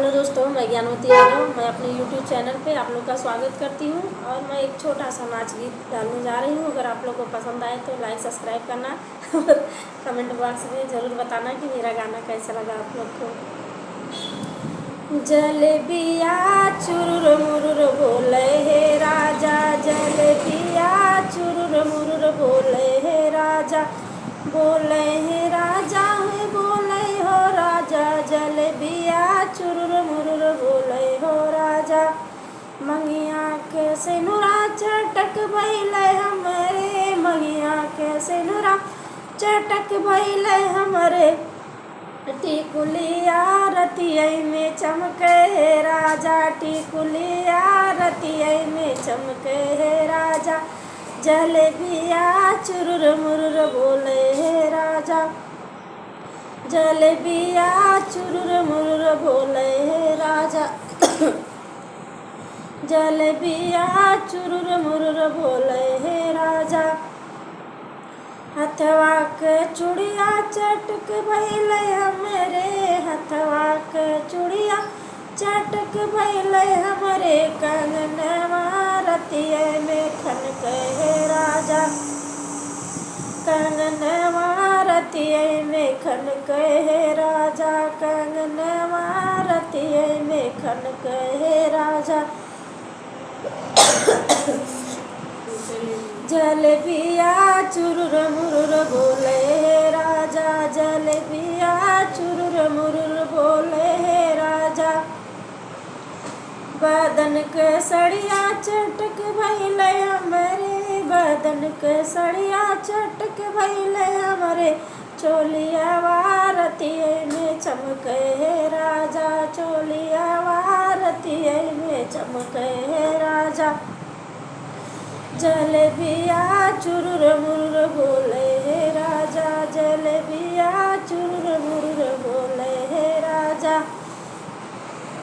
Hello दोस्तों, मैं ज्ञानवती यादव। मैं अपने YouTube चैनल पे आप लोग का स्वागत करती हूँ और मैं एक छोटा सा नाच गीत डालने जा रही हूँ। अगर आप लोग को पसंद आए तो लाइक सब्सक्राइब करना और कमेंट बॉक्स में ज़रूर बताना कि मेरा गाना कैसा लगा आप लोग को। जलेबिया चुरुर मुरुर बोले हे राजा, जलेबिया चुरुर मुरुर बोले हे राजा, बोले हे राजा है बोले हो राजा, जलेबिया चुरुर मुरुर बोले हो राजा। मंगिया के सिनुरा चटक भइले हमरे, मंगिया के सिनुरा चटक भइले हमरे, टिकुलिया रतिया में चमके हे राजा, टिकुलिया रतिया में चमके हे राजा, जलेबिया चुरुर मुरुर बोले हे राजा, जलेबिया चुरुर मुरुर बोले हे राजा, जलेबिया चुरुर मुरुर बोले हे राजा। हथवा के चूड़िया चटक भइले हमरे, हथवा के चूड़िया चटक भइले हमरे, कंगनवा रतिया में खनके हे राजा, कंगनवा रतिया में खनके हे राजा, कंगनवा रतिया में खनके हे राजा। जलेबिया चुरुर मुरुर बोले हे राजा, जलेबिया चुरुर मुरुर बोले हे राजा। बदन के सड़िया चटक भइले हमरे, बदन के सड़िया चटक भइले हमरे, चोलिया रतिया में चमके हे राजा, चोलिया रतिया में चमके हे राजा। जलेबिया चुरुर मुरुर बोले